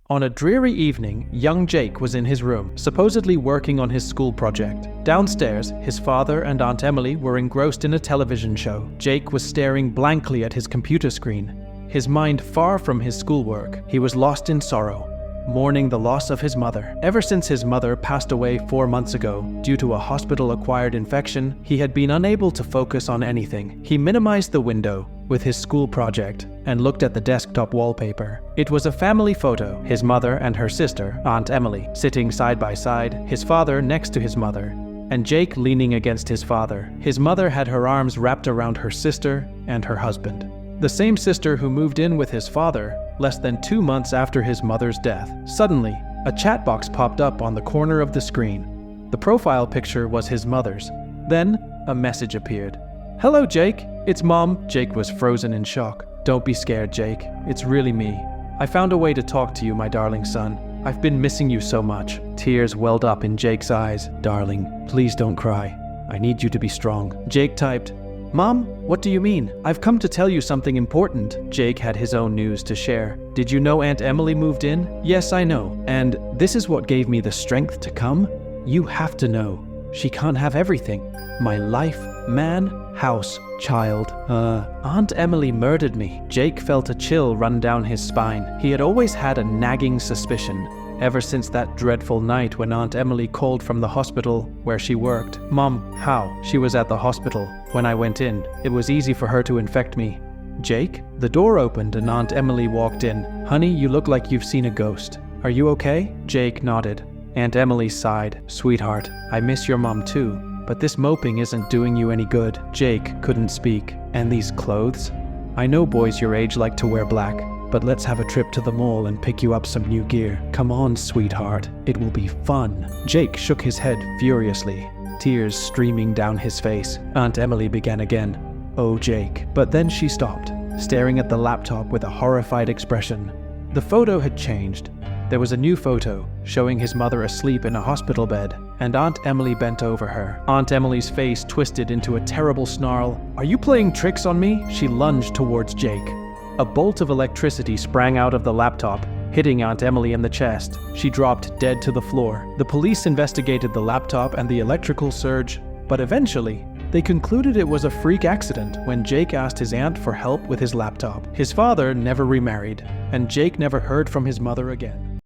On a dreary evening, young Jake was in his room, supposedly working on his school project. Downstairs, his father and Aunt Emily were engrossed in a television show. Jake was staring blankly at his computer screen, his mind far from his schoolwork. He was lost in sorrow, mourning the loss of his mother. Ever since his mother passed away 4 months ago due to a hospital-acquired infection, he had been unable to focus on anything. He minimized the window with his school project and looked at the desktop wallpaper. It was a family photo, his mother and her sister, Aunt Emily, sitting side by side, his father next to his mother, and Jake leaning against his father. His mother had her arms wrapped around her sister and her husband. The same sister who moved in with his father less than 2 months after his mother's death. Suddenly, a chat box popped up on the corner of the screen. The profile picture was his mother's. Then, a message appeared. "Hello, Jake. It's Mom." Jake was frozen in shock. "Don't be scared, Jake. It's really me. I found a way to talk to you, my darling son. I've been missing you so much." Tears welled up in Jake's eyes. "Darling, please don't cry. I need you to be strong." Jake typed, "Mom, what do you mean? I've come to tell you something important." Jake had his own news to share. "Did you know Aunt Emily moved in?" "Yes, I know. And this is what gave me the strength to come. You have to know. She can't have everything. My life, man, house, child. Aunt Emily murdered me." Jake felt a chill run down his spine. He had always had a nagging suspicion, ever since that dreadful night when Aunt Emily called from the hospital where she worked. "Mom, how?" "She was at the hospital when I went in. It was easy for her to infect me." "Jake?" The door opened and Aunt Emily walked in. "Honey, you look like you've seen a ghost. Are you okay?" Jake nodded. Aunt Emily sighed. "Sweetheart, I miss your mom too, but this moping isn't doing you any good." Jake couldn't speak. "And these clothes? I know boys your age like to wear black, but let's have a trip to the mall and pick you up some new gear. Come on, sweetheart. It will be fun." Jake shook his head furiously, tears streaming down his face. Aunt Emily began again. "Oh, Jake." But then she stopped, staring at the laptop with a horrified expression. The photo had changed. There was a new photo showing his mother asleep in a hospital bed, and Aunt Emily bent over her. Aunt Emily's face twisted into a terrible snarl. "Are you playing tricks on me?" She lunged towards Jake. A bolt of electricity sprang out of the laptop, hitting Aunt Emily in the chest. She dropped dead to the floor. The police investigated the laptop and the electrical surge, but eventually, they concluded it was a freak accident when Jake asked his aunt for help with his laptop. His father never remarried, and Jake never heard from his mother again.